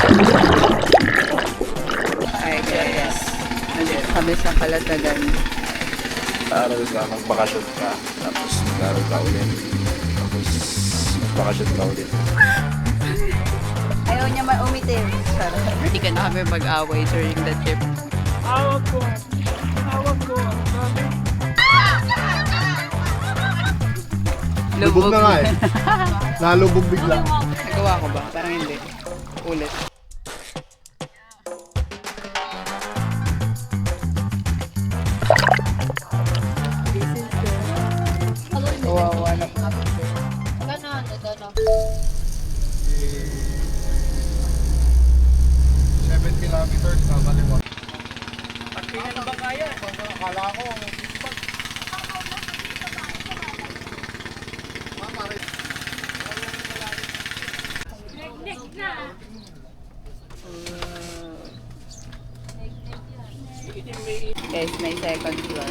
Hi guys, nandito kami sa Kalatagan. Aral ka, magbakasyon ka, tapos mag-aral ka ulit. Tapos magbakasyon ka ulit. Ayaw niya umitim. Hindi ka na kami mag-away during the trip. Awag ko. Lubog na nga eh. Nalubog bigla. Nagawa ko ba? Parang hindi. Ulit. Kawawa na. Ganon. 7 kilometers na baliwa. Tingnan na ba kaya? Akala ko. Guys, may second floor.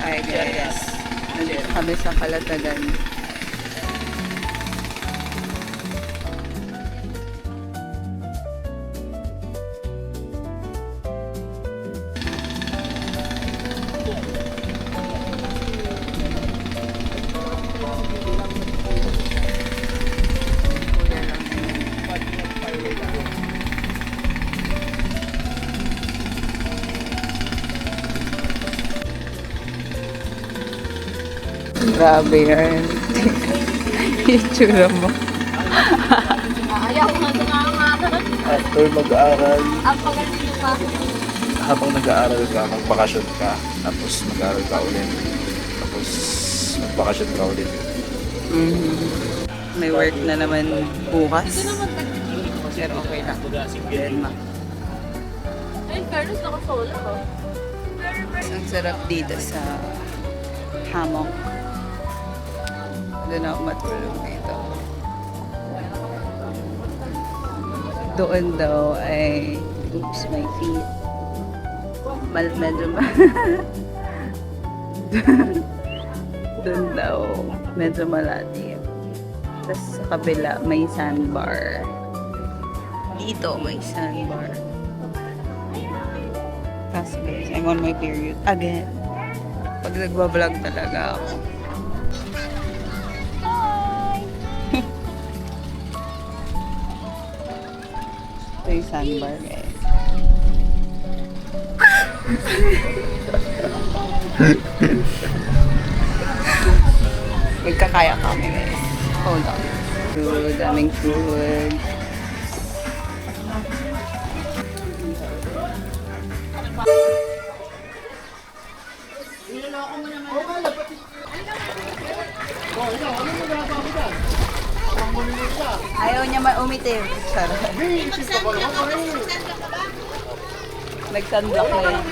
Hi guys, nandito kami sa Kalatagan. Grabe yan. Itsura mo. Ayaw ko nga. After mag-aaral, Ang pagaling pa. habang nag-aaral ka, magbakasyon ka, tapos mag-aaral ka ulit. Tapos magbakasyon ka ulit. May work na naman bukas. Pero okay lang. Then, Ay, Carlos, nakasolo ko. ang sarap dito sa hammock. Doon ako matulog dito. Doon daw ay, oops, my feet. Medyo doon daw, medyo malalim. Tapos sa kabila, may sandbar. Dito, may sandbar. Tapos guys, I'm on my period again. Pag nagbablog talaga ako. Ito yung sandbar guys. Magkakaya kami guys. Hold on. Food, daming food. Ayaw niya umitim. Charot. Nag-sunblock na yan.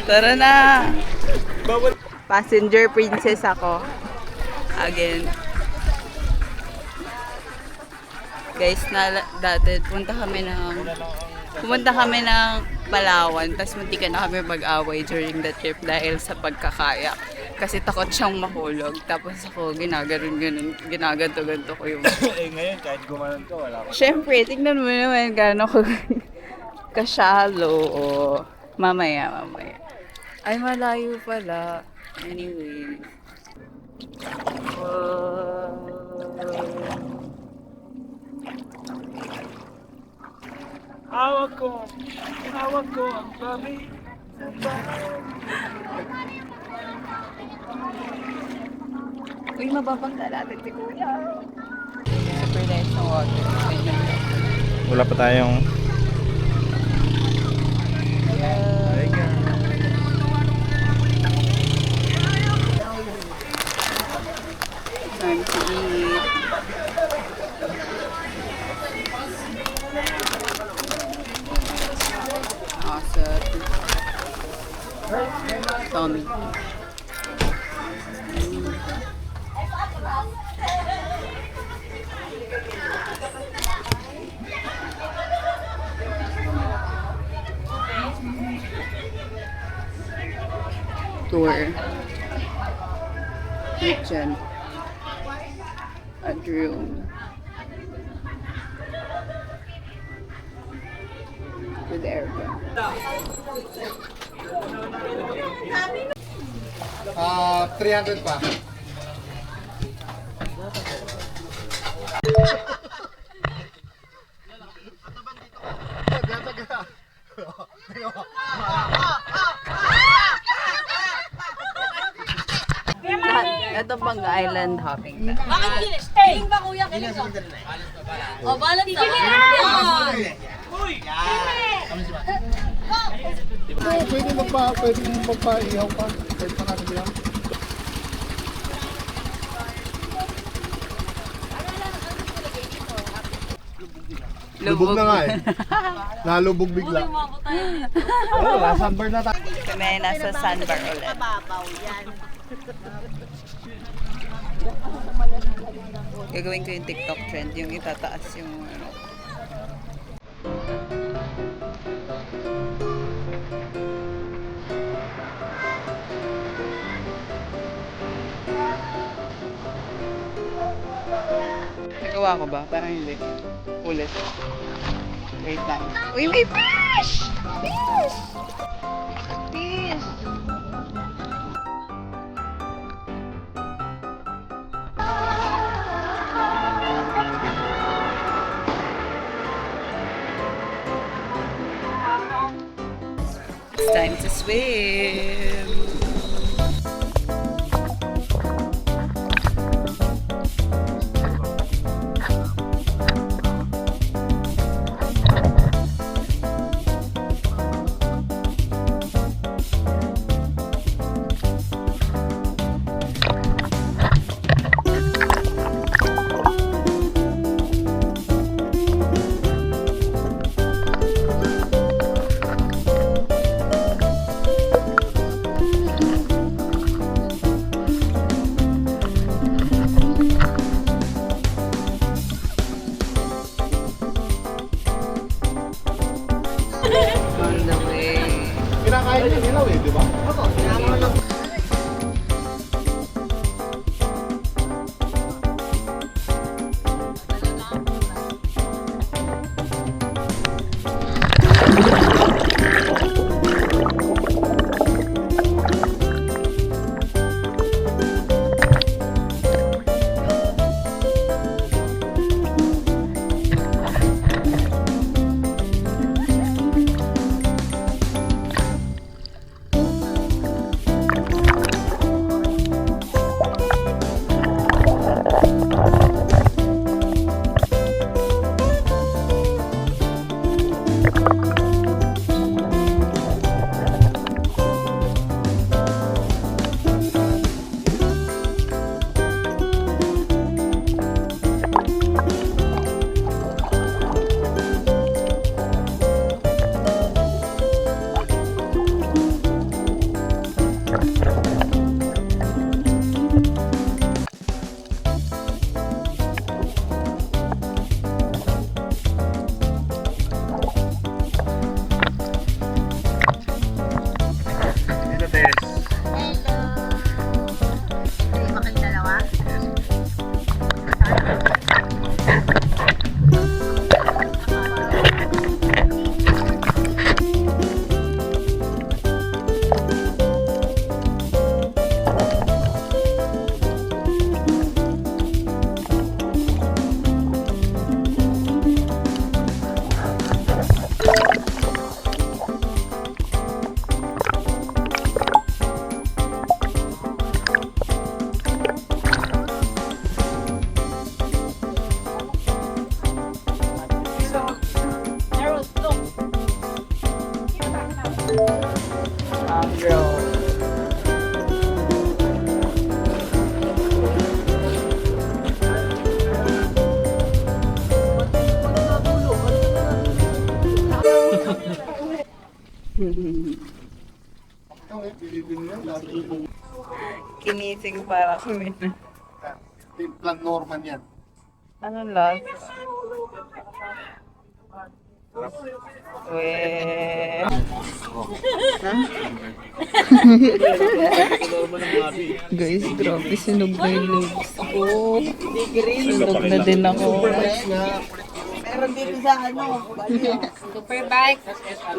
Tara na! Passenger princess ako. Again. Guys, dati pumunta kami ng Palawan, tapos muntikan na kami mag-away during the trip dahil sa pagkakayak. Kasi takot siyang mahulog. Tapos ako, ginaganto-ganto ko yung... Eh ngayon, kahit gumanon ka, wala ko. Siyempre, tignan mo naman gaano ko kasyalo o mamaya. Ay, malayo pala. Anyway. Awag ko. Ang babi. Uy, mababangga natin si Kuya. Super nice ng water. Wala pa tayong... Time to eat. Awesome. Tommy. tour. Kitchen. A room. With aircon. 300 pa. Ito pang island hopping. Bakit kinis? Kiling ba kuya? Kiling ba? O, balat sa. Oo, pwede magpa-ihaw pa. Pwede pa natin ihaw. Lubog na nga eh. Nalubog bigla. Umabot tayo dito. Oo, sunburn na tayo. Kami nasa sandbar ulit. Gagawin ko yung TikTok trend, yung itataas yung ano. Nagawa ko ba? Parang hindi. Ulit. Wait lang. Uy, may fish! Fish! Fish! It's time to swim! On the way. Kinakain yung ilaw eh, di ba? Kinising para kami na. Plan Norman yan. Anong lasa? Weh. Guys, grabe, sinog na yung legs ko. Sinog na din ako. Superbike.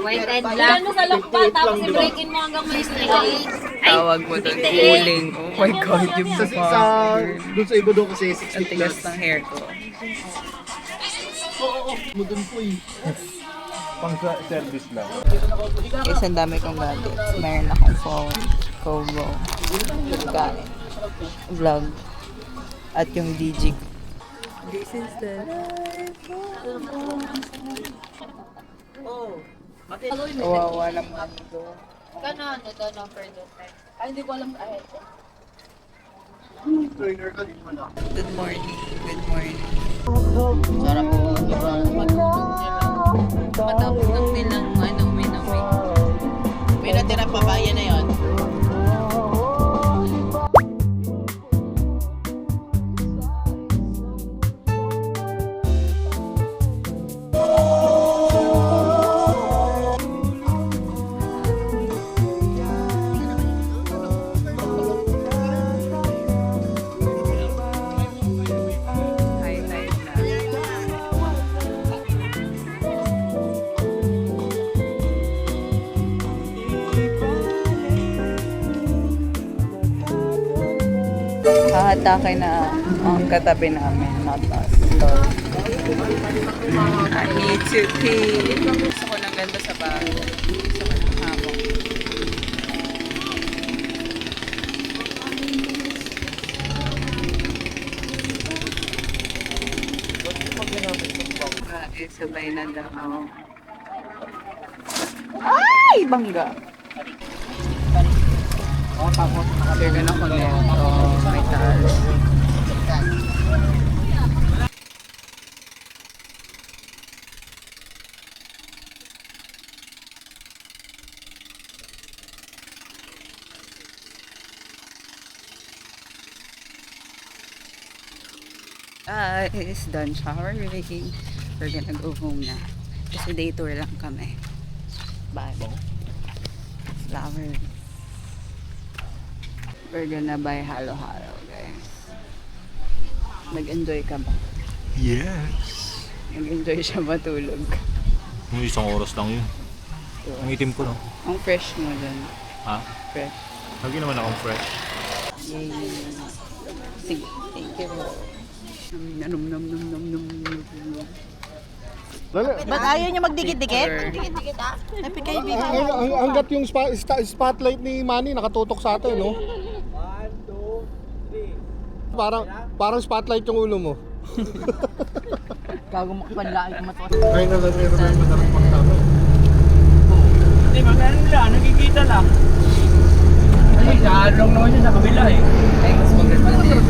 White and black. Ano sa lakpa, tapos i-breakin mo hanggang may straight. Tawag mo doon, cooling. Oh my God, yung mukha. Doon sa iba doon kasi 6 Ang tigas ng hair ko. mo doon po eh. Pang service lang. Guys, ang dami kong gadgets. Meron akong phone, Kobo, pagkain, vlog, at yung DJ. This is the life. Kawawa naman ito. Ganon, ito number doon. Ay, hindi ko alam kahit. Good morning. Good morning. Sarap po. Matapos lang nilang uminom. May natirang papaya na yon. Highlight na. Hahatake na ang katabi namin, not us. So, I need to pee. Gusto ko ng ganda sa bahay. Gusto ko ng hamok. Sabay na daw. Ay! Bangga! Kaya na ko nito. May taas. Guys, done showering. We're gonna go home na. Kasi day tour lang kami. Bye. Flower. We're gonna buy halo-halo, guys. Nag-enjoy ka ba? Yes. Nag-enjoy siya matulog. Yung isang oras lang yun. Ang itim ko, no? Ang fresh mo dun. Ha? Fresh. Lagi naman akong fresh. Yay. Sige, thank you. Nom nom nom nom nom nom nom. Ba't ayaw niya magdikit-dikit? Dikit-dikit ah. Happy kayo, baby. Hanggat yung spotlight ni Manny nakatutok sa atin, no? 1, 2, 3. Parang spotlight yung ulo mo. Gago makapalain ko matuwa. Ay, meron na madarang pagtama. Hindi, magkano lang, nakikita lang. Ay, saan lang naman siya sa kabila eh. Ay, mas maganda din.